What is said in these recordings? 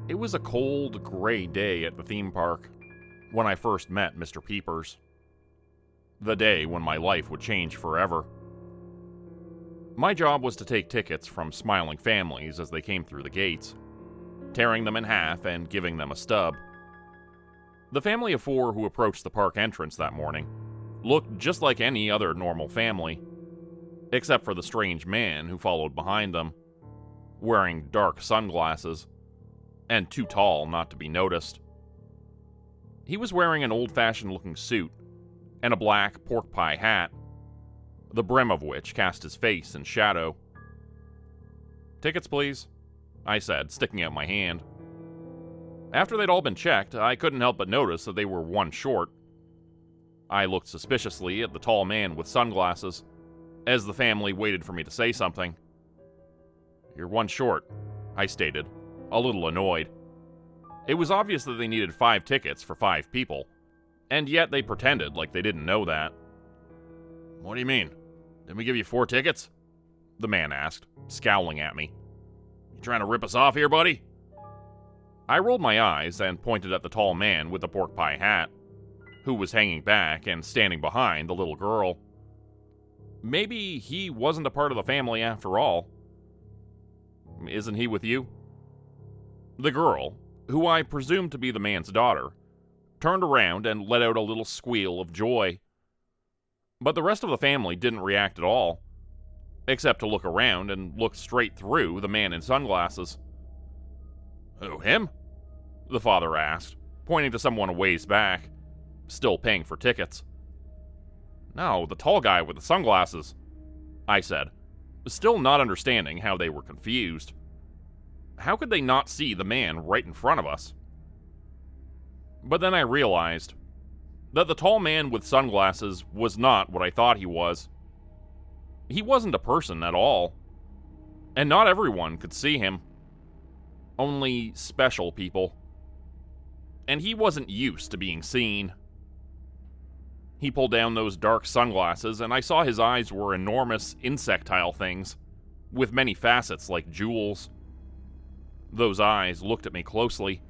It was a cold, gray day at the theme park when I first met Mr. Peepers. The day when my life would change forever. My job was to take tickets from smiling families as they came through the gates, tearing them in half and giving them a stub. The family of 4 who approached the park entrance that morning looked just like any other normal family, except for the strange man who followed behind them, wearing dark sunglasses, and too tall not to be noticed. He was wearing an old-fashioned looking suit and a black pork pie hat, the brim of which cast his face in shadow. "Tickets, please," I said, sticking out my hand. After they'd all been checked, I couldn't help but notice that they were one short. I looked suspiciously at the tall man with sunglasses, as the family waited for me to say something. "You're one short," I stated, a little annoyed. It was obvious that they needed 5 tickets for 5 people, and yet they pretended like they didn't know that. "What do you mean? Didn't we give you 4 tickets?" the man asked, scowling at me. "You trying to rip us off here, buddy?" I rolled my eyes and pointed at the tall man with the pork pie hat, who was hanging back and standing behind the little girl. Maybe he wasn't a part of the family after all. "Isn't he with you?" The girl, who I presumed to be the man's daughter, turned around and let out a little squeal of joy. But the rest of the family didn't react at all, except to look around and look straight through the man in sunglasses. "Who, him?" the father asked, pointing to someone a ways back, still paying for tickets. "No, the tall guy with the sunglasses," I said, still not understanding how they were confused. How could they not see the man right in front of us? But then I realized that the tall man with sunglasses was not what I thought he was. He wasn't a person at all, and not everyone could see him. Only special people. And he wasn't used to being seen. He pulled down those dark sunglasses, and I saw his eyes were enormous insectile things, with many facets like jewels. Those eyes looked at me closely,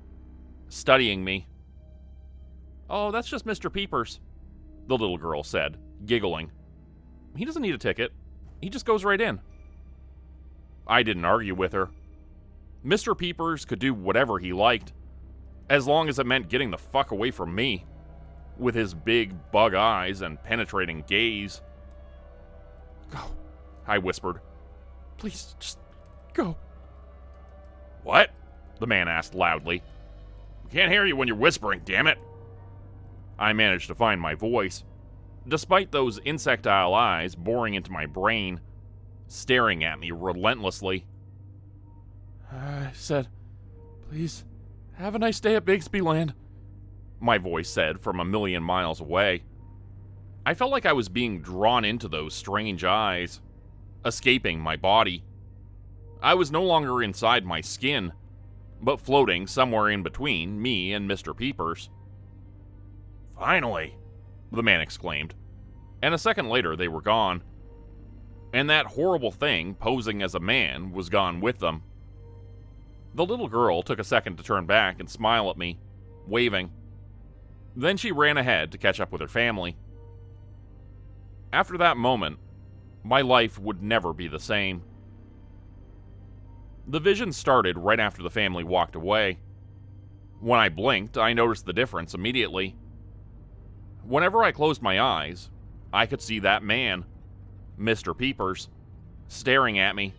studying me. "Oh, that's just Mr. Peepers," the little girl said, giggling. "He doesn't need a ticket. He just goes right in." I didn't argue with her. Mr. Peepers could do whatever he liked, as long as it meant getting the fuck away from me, with his big bug eyes and penetrating gaze. "Go," I whispered. "Please, just go." "What?" the man asked loudly. "We can't hear you when you're whispering, damn it." I managed to find my voice, despite those insectile eyes boring into my brain, staring at me relentlessly. "I said, please, have a nice day at Bigsbyland," my voice said from a million miles away. I felt like I was being drawn into those strange eyes, escaping my body. I was no longer inside my skin, but floating somewhere in between me and Mr. Peepers. "Finally," the man exclaimed, and a second later they were gone. And that horrible thing posing as a man was gone with them. The little girl took a second to turn back and smile at me, waving. Then she ran ahead to catch up with her family. After that moment, my life would never be the same. The vision started right after the family walked away. When I blinked, I noticed the difference immediately. Whenever I closed my eyes, I could see that man, Mr. Peepers, staring at me,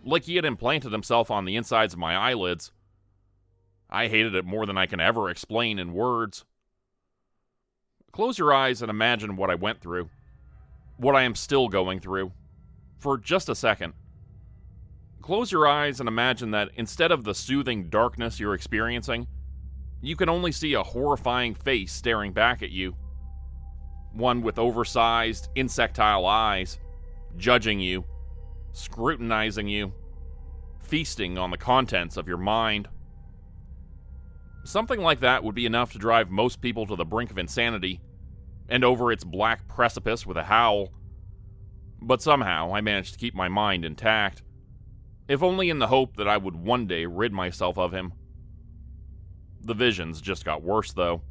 like he had implanted himself on the insides of my eyelids. I hated it more than I can ever explain in words. Close your eyes and imagine what I went through, what I am still going through, for just a second. Close your eyes and imagine that instead of the soothing darkness you're experiencing, you can only see a horrifying face staring back at you. One with oversized, insectile eyes, judging you, scrutinizing you, feasting on the contents of your mind. Something like that would be enough to drive most people to the brink of insanity, and over its black precipice with a howl. But somehow I managed to keep my mind intact, if only in the hope that I would one day rid myself of him, The visions just got worse, though.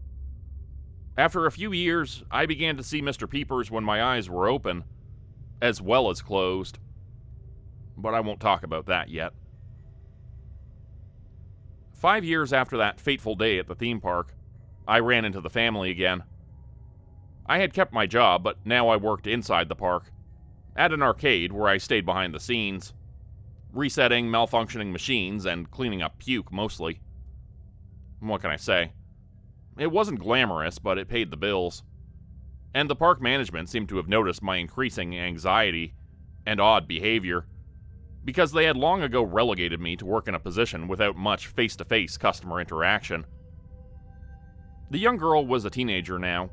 After a few years, I began to see Mr. Peepers when my eyes were open, as well as closed. But I won't talk about that yet. 5 years after that fateful day at the theme park, I ran into the family again. I had kept my job, but now I worked inside the park, at an arcade where I stayed behind the scenes, resetting malfunctioning machines and cleaning up puke mostly. What can I say? It wasn't glamorous, but it paid the bills. And the park management seemed to have noticed my increasing anxiety and odd behavior, because they had long ago relegated me to work in a position without much face-to-face customer interaction. The young girl was a teenager now,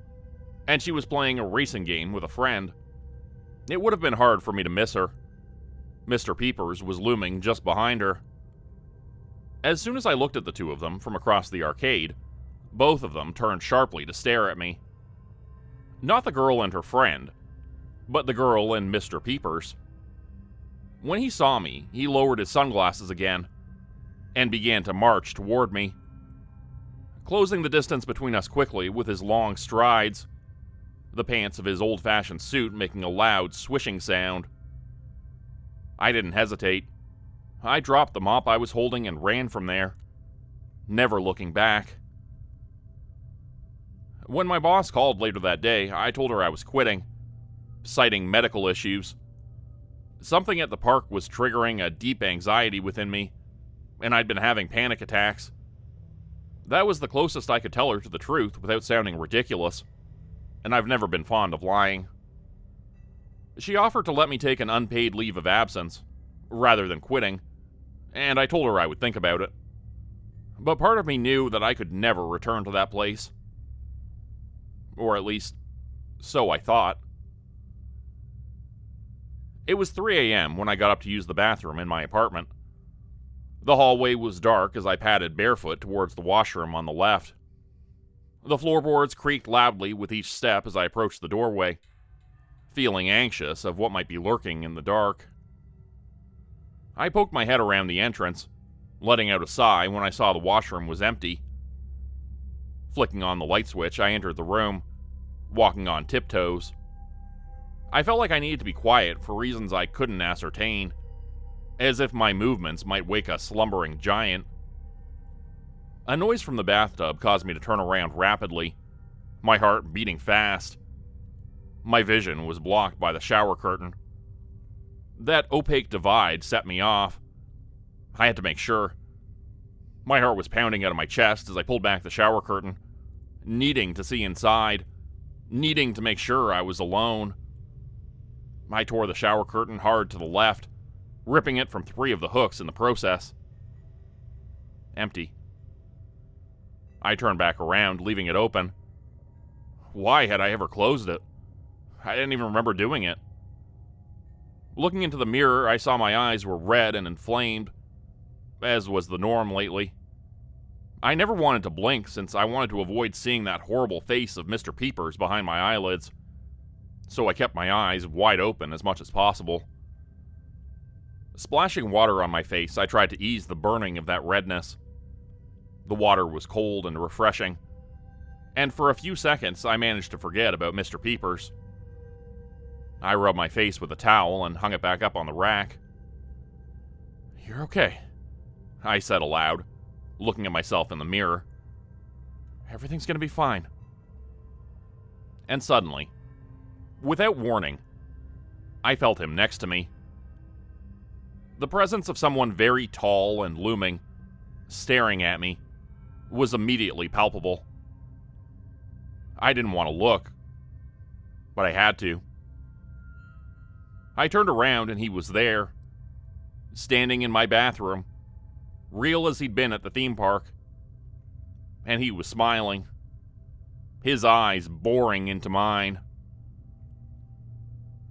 and she was playing a racing game with a friend. It would have been hard for me to miss her. Mr. Peepers was looming just behind her. As soon as I looked at the two of them from across the arcade, both of them turned sharply to stare at me. Not the girl and her friend, but the girl and Mr. Peepers. When he saw me, he lowered his sunglasses again and began to march toward me, closing the distance between us quickly with his long strides, the pants of his old-fashioned suit making a loud swishing sound. I didn't hesitate. I dropped the mop I was holding and ran from there, never looking back. When my boss called later that day, I told her I was quitting, citing medical issues. Something at the park was triggering a deep anxiety within me, and I'd been having panic attacks. That was the closest I could tell her to the truth without sounding ridiculous, and I've never been fond of lying. She offered to let me take an unpaid leave of absence, rather than quitting, and I told her I would think about it. But part of me knew that I could never return to that place. Or at least, so I thought. It was 3 a.m. when I got up to use the bathroom in my apartment. The hallway was dark as I padded barefoot towards the washroom on the left. The floorboards creaked loudly with each step as I approached the doorway, feeling anxious of what might be lurking in the dark. I poked my head around the entrance, letting out a sigh when I saw the washroom was empty. Flicking on the light switch, I entered the room, walking on tiptoes. I felt like I needed to be quiet for reasons I couldn't ascertain, as if my movements might wake a slumbering giant. A noise from the bathtub caused me to turn around rapidly, my heart beating fast. My vision was blocked by the shower curtain. That opaque divide set me off. I had to make sure. My heart was pounding out of my chest as I pulled back the shower curtain, needing to see inside, needing to make sure I was alone. I tore the shower curtain hard to the left, ripping it from 3 of the hooks in the process. Empty. I turned back around, leaving it open. Why had I ever closed it? I didn't even remember doing it. Looking into the mirror, I saw my eyes were red and inflamed, as was the norm lately. I never wanted to blink since I wanted to avoid seeing that horrible face of Mr. Peepers behind my eyelids, so I kept my eyes wide open as much as possible. Splashing water on my face, I tried to ease the burning of that redness. The water was cold and refreshing, and for a few seconds I managed to forget about Mr. Peepers. I rubbed my face with a towel and hung it back up on the rack. "You're okay," I said aloud, looking at myself in the mirror. "Everything's gonna be fine." And suddenly, without warning, I felt him next to me. The presence of someone very tall and looming, staring at me, was immediately palpable. I didn't want to look, but I had to. I turned around and he was there, standing in my bathroom, real as he'd been at the theme park. And he was smiling, his eyes boring into mine.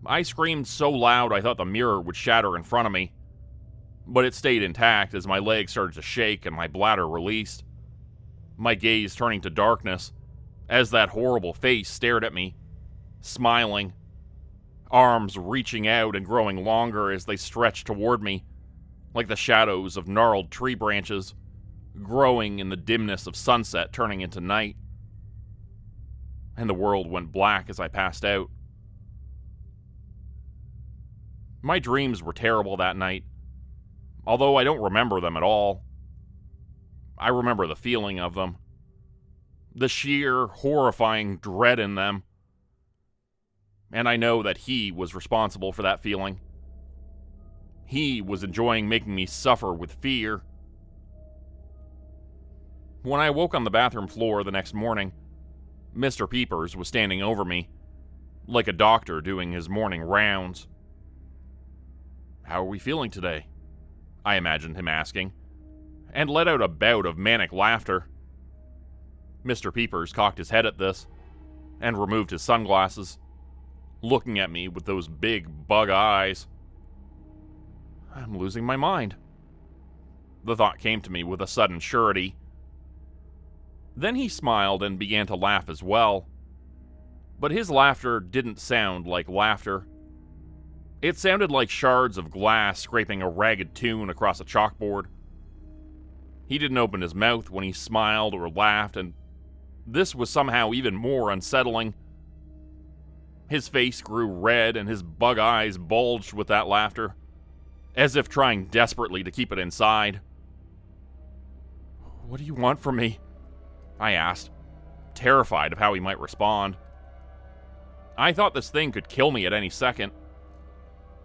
I screamed so loud I thought the mirror would shatter in front of me, but it stayed intact as my legs started to shake and my bladder released, my gaze turning to darkness as that horrible face stared at me, smiling, arms reaching out and growing longer as they stretched toward me, like the shadows of gnarled tree branches, growing in the dimness of sunset turning into night. And the world went black as I passed out. My dreams were terrible that night, although I don't remember them at all. I remember the feeling of them, the sheer, horrifying dread in them. And I know that he was responsible for that feeling. He was enjoying making me suffer with fear. When I woke on the bathroom floor the next morning, Mr. Peepers was standing over me, like a doctor doing his morning rounds. "How are we feeling today?" I imagined him asking, and let out a bout of manic laughter. Mr. Peepers cocked his head at this, and removed his sunglasses, looking at me with those big bug eyes. I'm losing my mind. The thought came to me with a sudden surety. Then he smiled and began to laugh as well. But his laughter didn't sound like laughter. It sounded like shards of glass scraping a ragged tune across a chalkboard. He didn't open his mouth when he smiled or laughed, and this was somehow even more unsettling. His face grew red and his bug eyes bulged with that laughter, as if trying desperately to keep it inside. "What do you want from me?" I asked, terrified of how he might respond. I thought this thing could kill me at any second.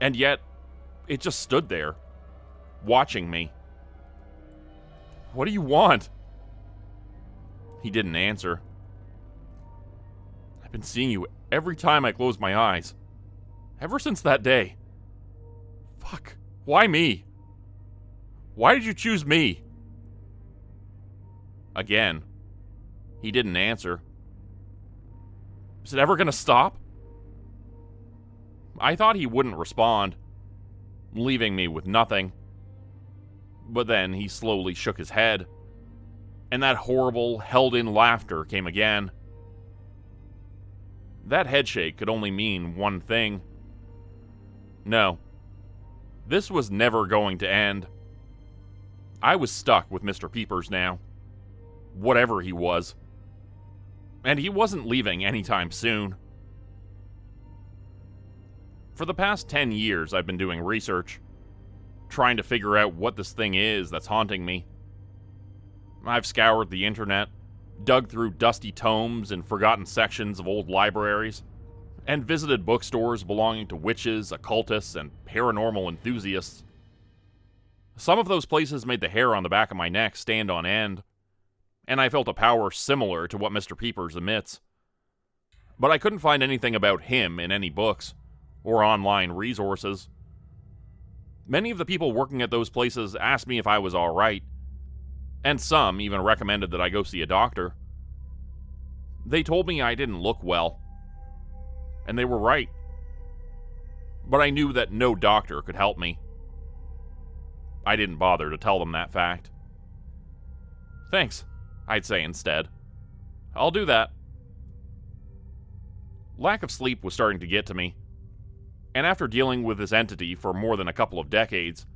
And yet, it just stood there, watching me. "What do you want?" He didn't answer. "I've been seeing you every time I close my eyes. Ever since that day. Fuck, why me? Why did you choose me?" Again, he didn't answer. Is it ever gonna stop? I thought he wouldn't respond, leaving me with nothing. But then he slowly shook his head, and that horrible, held-in laughter came again. That headshake could only mean one thing. No, this was never going to end. I was stuck with Mr. Peepers now, whatever he was. And he wasn't leaving anytime soon. For the past 10 years, I've been doing research, trying to figure out what this thing is that's haunting me. I've scoured the internet, dug through dusty tomes and forgotten sections of old libraries, and visited bookstores belonging to witches, occultists, and paranormal enthusiasts. Some of those places made the hair on the back of my neck stand on end, and I felt a power similar to what Mr. Peepers emits. But I couldn't find anything about him in any books or online resources. Many of the people working at those places asked me if I was alright, and some even recommended that I go see a doctor. They told me I didn't look well, and they were right. But I knew that no doctor could help me. I didn't bother to tell them that fact. "Thanks," I'd say instead. "I'll do that." Lack of sleep was starting to get to me, and after dealing with this entity for more than a couple of decades,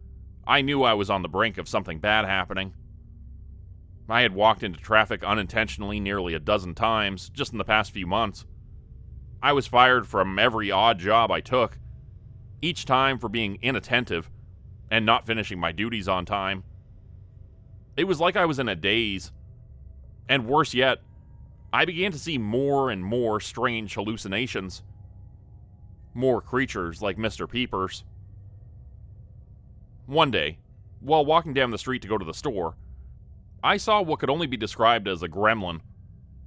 I knew I was on the brink of something bad happening. I had walked into traffic unintentionally nearly a dozen times just in the past few months. I was fired from every odd job I took, each time for being inattentive and not finishing my duties on time. It was like I was in a daze. And worse yet, I began to see more and more strange hallucinations. More creatures like Mr. Peepers. One day, while walking down the street to go to the store, I saw what could only be described as a gremlin,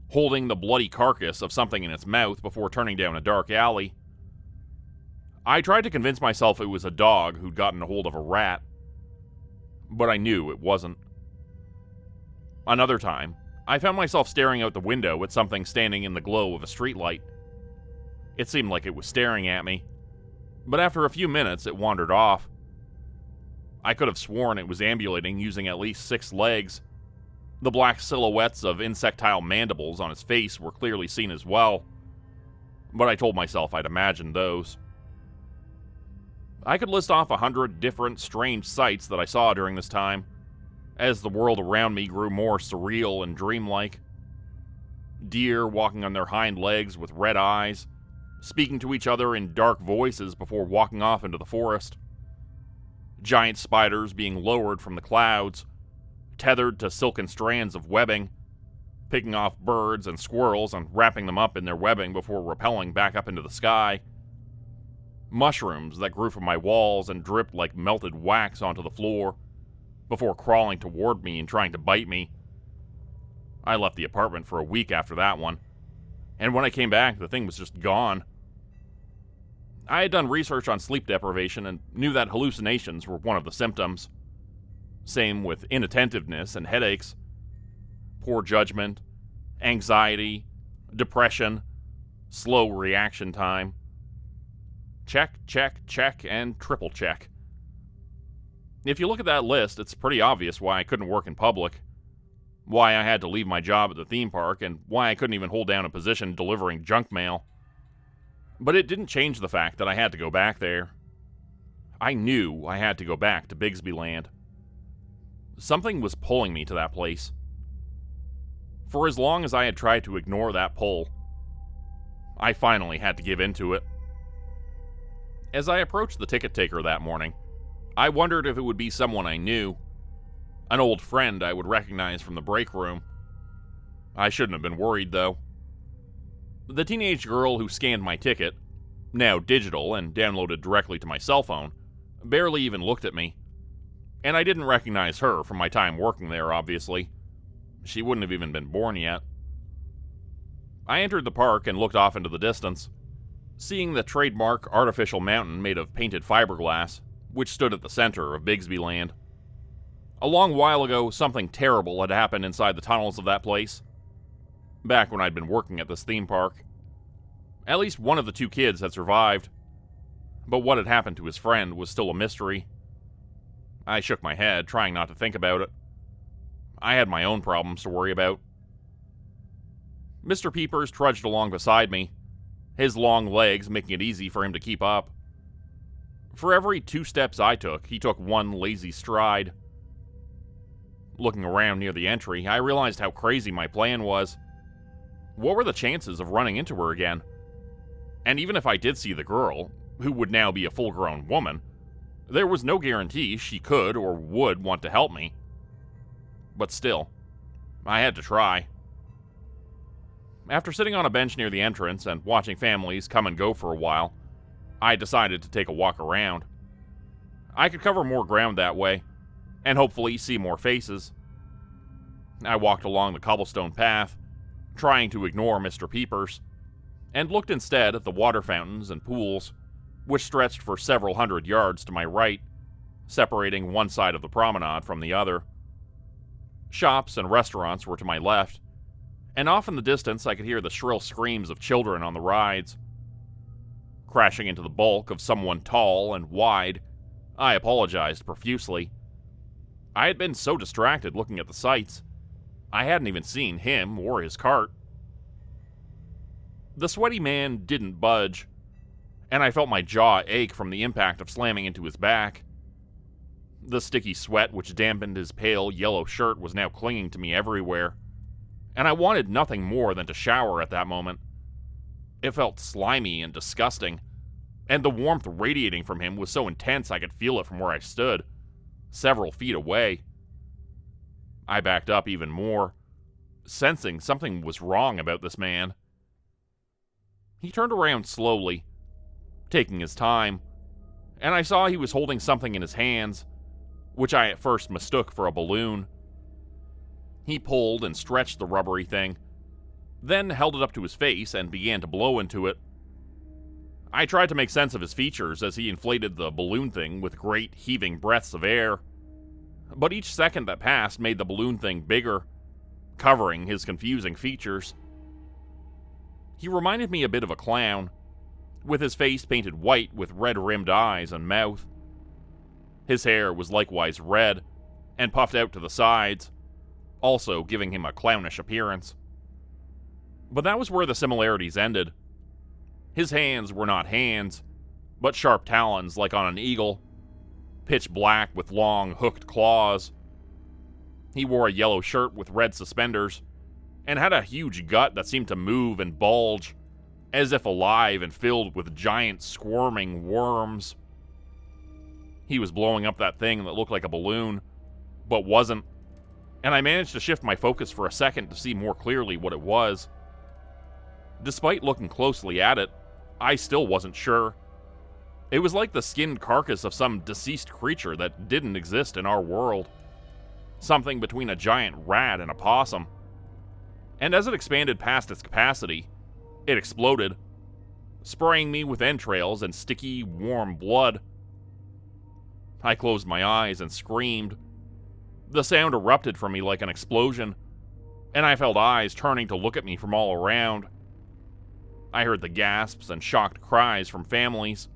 holding the bloody carcass of something in its mouth before turning down a dark alley. I tried to convince myself it was a dog who'd gotten a hold of a rat, but I knew it wasn't. Another time, I found myself staring out the window at something standing in the glow of a streetlight. It seemed like it was staring at me, but after a few minutes it wandered off. I could have sworn it was ambulating using at least 6 legs. The black silhouettes of insectile mandibles on its face were clearly seen as well, but I told myself I'd imagined those. I could list off 100 different strange sights that I saw during this time, as the world around me grew more surreal and dreamlike. Deer walking on their hind legs with red eyes, speaking to each other in dark voices before walking off into the forest. Giant spiders being lowered from the clouds, tethered to silken strands of webbing, picking off birds and squirrels and wrapping them up in their webbing before rappelling back up into the sky. Mushrooms that grew from my walls and dripped like melted wax onto the floor before crawling toward me and trying to bite me. I left the apartment for a week after that one, and when I came back, the thing was just gone. I had done research on sleep deprivation and knew that hallucinations were one of the symptoms. Same with inattentiveness and headaches, poor judgment, anxiety, depression, slow reaction time. Check, check, check, and triple check. If you look at that list, it's pretty obvious why I couldn't work in public, why I had to leave my job at the theme park, and why I couldn't even hold down a position delivering junk mail. But it didn't change the fact that I had to go back there. I knew I had to go back to Bigsbyland. Something was pulling me to that place. For as long as I had tried to ignore that pull, I finally had to give in to it. As I approached the ticket taker that morning, I wondered if it would be someone I knew, an old friend I would recognize from the break room. I shouldn't have been worried, though. The teenage girl who scanned my ticket, now digital and downloaded directly to my cell phone, barely even looked at me. And I didn't recognize her from my time working there, obviously. She wouldn't have even been born yet. I entered the park and looked off into the distance, seeing the trademark artificial mountain made of painted fiberglass, which stood at the center of Bigsbyland. A long while ago, something terrible had happened inside the tunnels of that place. Back when I'd been working at this theme park. At least one of the two kids had survived, but what had happened to his friend was still a mystery. I shook my head, trying not to think about it. I had my own problems to worry about. Mr. Peepers trudged along beside me, his long legs making it easy for him to keep up. For every 2 steps I took, he took one lazy stride. Looking around near the entry, I realized how crazy my plan was. What were the chances of running into her again? And even if I did see the girl, who would now be a full-grown woman, there was no guarantee she could or would want to help me. But still, I had to try. After sitting on a bench near the entrance and watching families come and go for a while, I decided to take a walk around. I could cover more ground that way, and hopefully see more faces. I walked along the cobblestone path, trying to ignore Mr. Peepers, and looked instead at the water fountains and pools, which stretched for several hundred yards to my right, separating one side of the promenade from the other. Shops and restaurants were to my left, and off in the distance I could hear the shrill screams of children on the rides. Crashing into the bulk of someone tall and wide, I apologized profusely. I had been so distracted looking at the sights, I hadn't even seen him or his cart. The sweaty man didn't budge, and I felt my jaw ache from the impact of slamming into his back. The sticky sweat which dampened his pale yellow shirt was now clinging to me everywhere, and I wanted nothing more than to shower at that moment. It felt slimy and disgusting, and the warmth radiating from him was so intense I could feel it from where I stood, several feet away. I backed up even more, sensing something was wrong about this man. He turned around slowly, taking his time, and I saw he was holding something in his hands, which I at first mistook for a balloon. He pulled and stretched the rubbery thing, then held it up to his face and began to blow into it. I tried to make sense of his features as he inflated the balloon thing with great heaving breaths of air, but each second that passed made the balloon thing bigger, covering his confusing features. He reminded me a bit of a clown, with his face painted white with red-rimmed eyes and mouth. His hair was likewise red, and puffed out to the sides, also giving him a clownish appearance. But that was where the similarities ended. His hands were not hands, but sharp talons like on an eagle, pitch black with long, hooked claws. He wore a yellow shirt with red suspenders, and had a huge gut that seemed to move and bulge, as if alive and filled with giant squirming worms. He was blowing up that thing that looked like a balloon, but wasn't, and I managed to shift my focus for a second to see more clearly what it was. Despite looking closely at it, I still wasn't sure. It was like the skinned carcass of some deceased creature that didn't exist in our world. Something between a giant rat and a possum. And as it expanded past its capacity, it exploded, spraying me with entrails and sticky, warm blood. I closed my eyes and screamed. The sound erupted from me like an explosion, and I felt eyes turning to look at me from all around. I heard the gasps and shocked cries from families,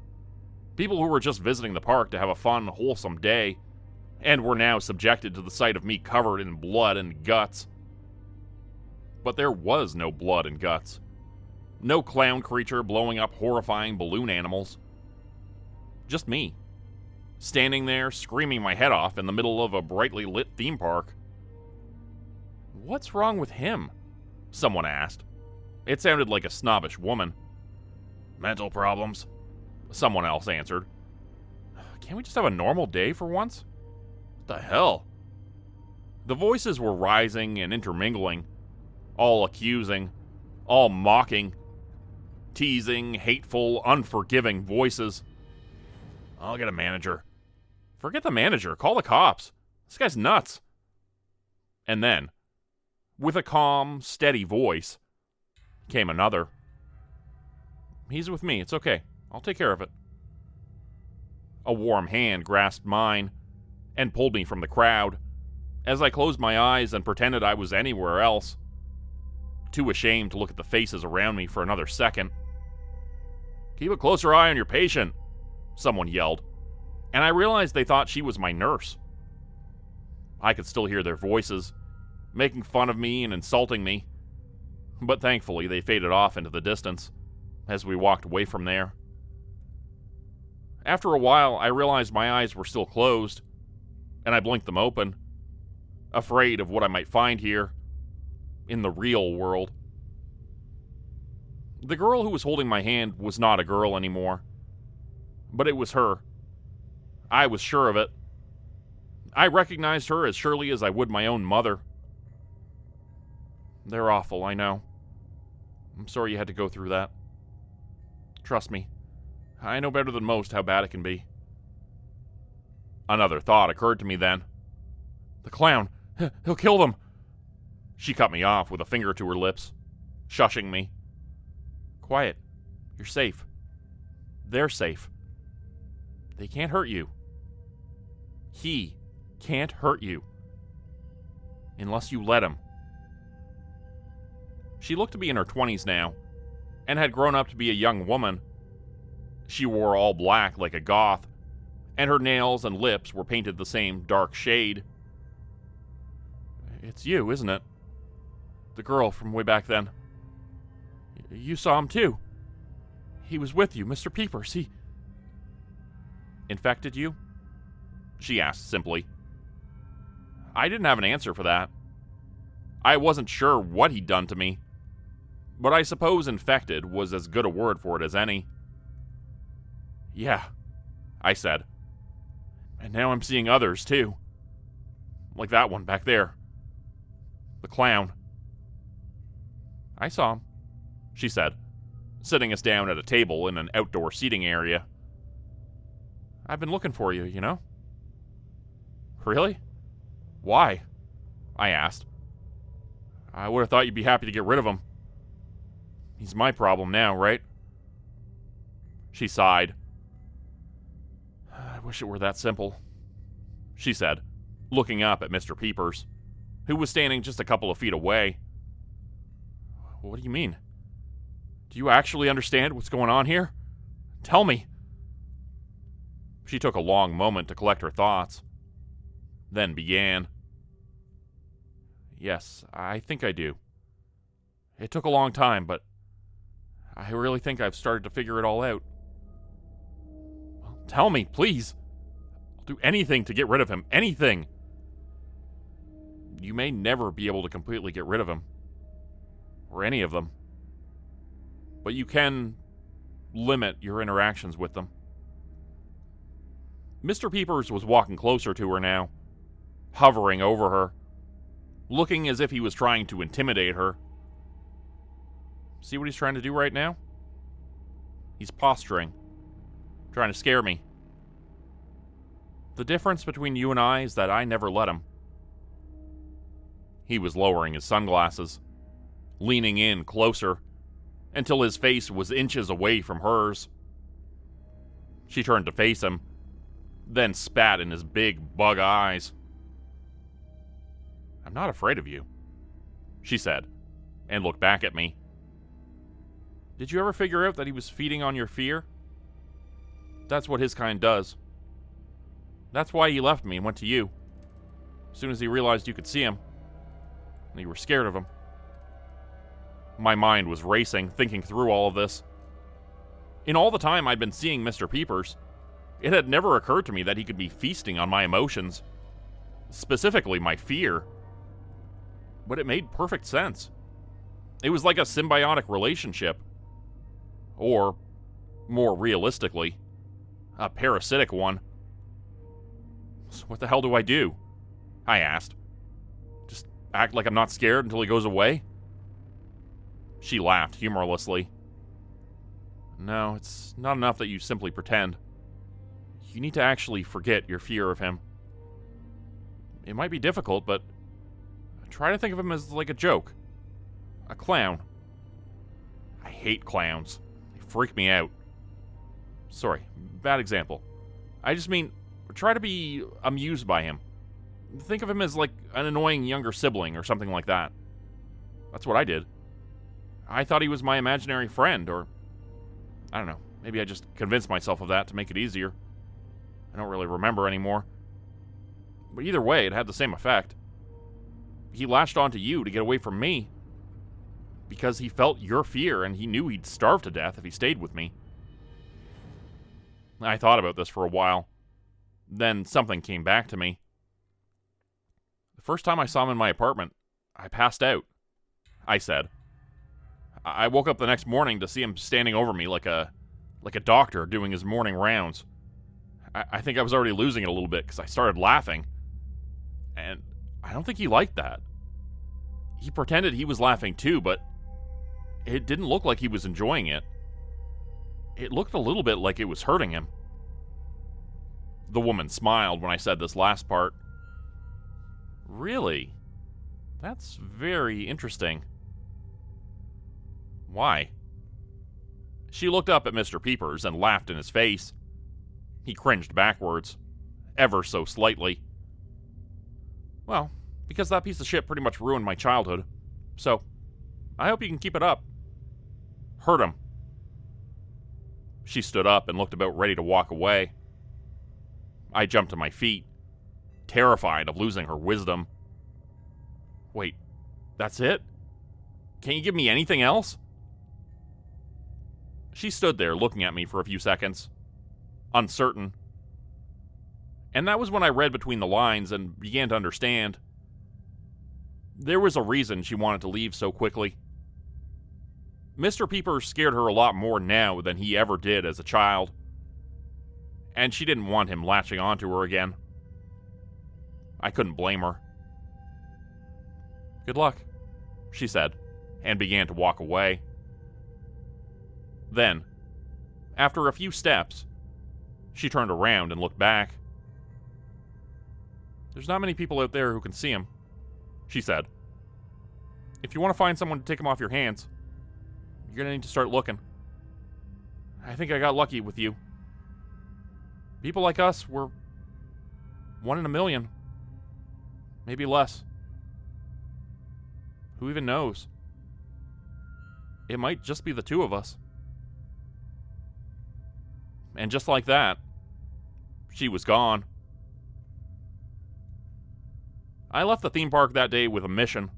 people who were just visiting the park to have a fun, wholesome day, and were now subjected to the sight of me covered in blood and guts. But there was no blood and guts. No clown creature blowing up horrifying balloon animals. Just me, standing there screaming my head off in the middle of a brightly lit theme park. "What's wrong with him?" someone asked. It sounded like a snobbish woman. "Mental problems," someone else answered. "Can't we just have a normal day for once? What the hell?" The voices were rising and intermingling, all accusing, all mocking, teasing, hateful, unforgiving voices. "I'll get a manager." "Forget the manager, call the cops. This guy's nuts." And then, with a calm, steady voice, came another. "He's with me, it's okay. I'll take care of it." A warm hand grasped mine and pulled me from the crowd as I closed my eyes and pretended I was anywhere else, too ashamed to look at the faces around me for another second. "Keep a closer eye on your patient," someone yelled, and I realized they thought she was my nurse. I could still hear their voices, making fun of me and insulting me, but thankfully they faded off into the distance as we walked away from there. After a while, I realized my eyes were still closed, and I blinked them open, afraid of what I might find here, in the real world. The girl who was holding my hand was not a girl anymore, but it was her. I was sure of it. I recognized her as surely as I would my own mother. They're awful, I know. I'm sorry you had to go through that. Trust me, I know better than most how bad it can be. Another thought occurred to me then. The clown, he'll kill them. She cut me off with a finger to her lips, shushing me. Quiet, you're safe. They're safe. They can't hurt you. He can't hurt you. Unless you let him. She looked to be in her 20s now, and had grown up to be a young woman. She wore all black like a goth, and her nails and lips were painted the same dark shade. It's you, isn't it? The girl from way back then. You saw him too. He was with you, Mr. Peepers. He infected you? She asked simply. I didn't have an answer for that. I wasn't sure what he'd done to me, but I suppose infected was as good a word for it as any. Yeah, I said. And now I'm seeing others, too. Like that one back there. The clown. I saw him, she said, sitting us down at a table in an outdoor seating area. I've been looking for you, you know? Really? Why? I asked. I would have thought you'd be happy to get rid of him. He's my problem now, right? She sighed. I wish it were that simple, she said, looking up at Mr. Peepers, who was standing just a couple of feet away. What do you mean? Do you actually understand what's going on here? Tell me. She took a long moment to collect her thoughts, then began. Yes, I think I do. It took a long time, but I really think I've started to figure it all out. Well, tell me, please. I'll do anything to get rid of him. Anything. you may never be able to completely get rid of him. Or any of them. But you can limit your interactions with them. Mr. Peepers was walking closer to her now, hovering over her, looking as if he was trying to intimidate her. See what he's trying to do right now? He's posturing, trying to scare me. The difference between you and I is that I never let him. He was lowering his sunglasses, leaning in closer, until his face was inches away from hers. She turned to face him, then spat in his big bug eyes. "I'm not afraid of you," she said, and looked back at me. "Did you ever figure out that he was feeding on your fear? That's what his kind does. That's why he left me and went to you. As soon as he realized you could see him, and you were scared of him." My mind was racing, thinking through all of this. In all the time I'd been seeing Mr. Peepers, it had never occurred to me that he could be feasting on my emotions, specifically my fear. But it made perfect sense. It was like a symbiotic relationship. Or, more realistically, a parasitic one. So what the hell do I do? I asked. Just act like I'm not scared until he goes away? She laughed humorlessly. "No, it's not enough that you simply pretend. You need to actually forget your fear of him. It might be difficult, but try to think of him as like a joke. A clown. I hate clowns. They freak me out. Sorry, bad example. I just mean, try to be amused by him. Think of him as like an annoying younger sibling or something like that. That's what I did. I thought he was my imaginary friend, or I don't know, maybe I just convinced myself of that to make it easier. I don't really remember anymore. But either way, it had the same effect. He latched onto you to get away from me because he felt your fear and he knew he'd starve to death if he stayed with me. I thought about this for a while. Then something came back to me. The first time I saw him in my apartment, I passed out, I said. I woke up the next morning to see him standing over me like a doctor doing his morning rounds. I think I was already losing it a little bit because I started laughing. And I don't think he liked that. He pretended he was laughing too, but it didn't look like he was enjoying it. It looked a little bit like it was hurting him. The woman smiled when I said this last part. "Really? That's very interesting. Why?" She looked up at Mr. Peepers and laughed in his face. He cringed backwards, ever so slightly. "Well, because that piece of shit pretty much ruined my childhood. So, I hope you can keep it up. Hurt him." She stood up and looked about ready to walk away. I jumped to my feet, terrified of losing her wisdom. "Wait, that's it? Can't you give me anything else?" She stood there looking at me for a few seconds, uncertain. And that was when I read between the lines and began to understand. There was a reason she wanted to leave so quickly. Mr. Peepers scared her a lot more now than he ever did as a child. And she didn't want him latching onto her again. I couldn't blame her. "Good luck," she said, and began to walk away. Then, after a few steps, she turned around and looked back. "There's not many people out there who can see him," she said. "If you want to find someone to take him off your hands, you're going to need to start looking. I think I got lucky with you. People like us were 1 in a million. Maybe less. Who even knows? It might just be the two of us." And just like that, she was gone. I left the theme park that day with a mission.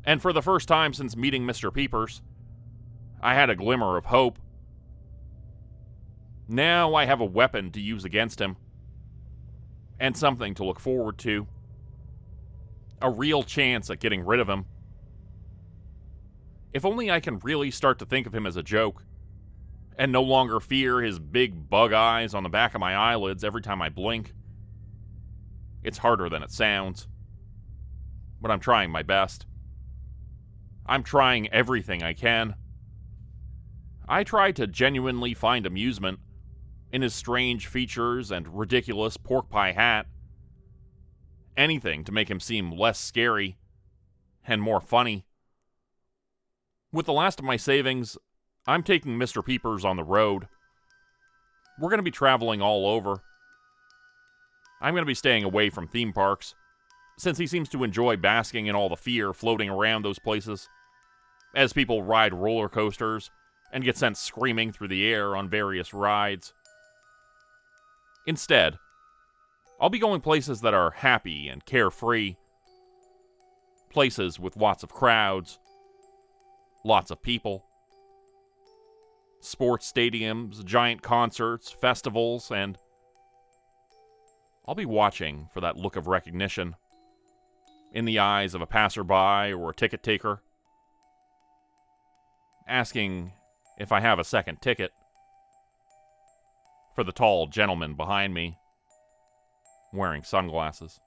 And for the first time since meeting Mr. Peepers, I had a glimmer of hope. Now I have a weapon to use against him. And something to look forward to. a real chance at getting rid of him. If only I can really start to think of him as a joke, and no longer fear his big bug eyes on the back of my eyelids every time I blink. It's harder than it sounds, but I'm trying my best. I'm trying everything I can. I try to genuinely find amusement in his strange features and ridiculous pork pie hat. Anything to make him seem less scary and more funny. With the last of my savings, I'm taking Mr. Peepers on the road. We're going to be traveling all over. I'm going to be staying away from theme parks, since he seems to enjoy basking in all the fear floating around those places, as people ride roller coasters and get sent screaming through the air on various rides. Instead, I'll be going places that are happy and carefree. Places with lots of crowds, lots of people. Sports stadiums, giant concerts, festivals, and I'll be watching for that look of recognition in the eyes of a passerby or a ticket taker, asking if I have a second ticket, for the tall gentleman behind me, wearing sunglasses.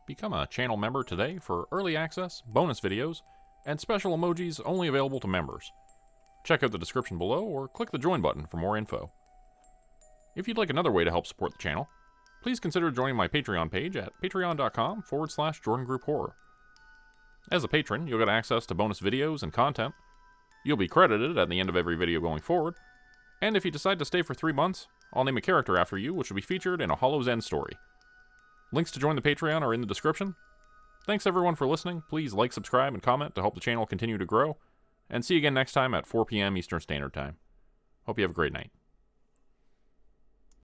Become a channel member today for early access, bonus videos, and special emojis only available to members. Check out the description below or click the join button for more info. If you'd like another way to help support the channel, please consider joining my Patreon page at patreon.com/JordanGroupHorror. As a patron, you'll get access to bonus videos and content. You'll be credited at the end of every video going forward, and if you decide to stay for 3 months, I'll name a character after you, which will be featured in a Hollow's End story. Links to join the Patreon are in the description. Thanks everyone for listening. Please like, subscribe, and comment to help the channel continue to grow. And see you again next time at 4 p.m. Eastern Standard Time. Hope you have a great night.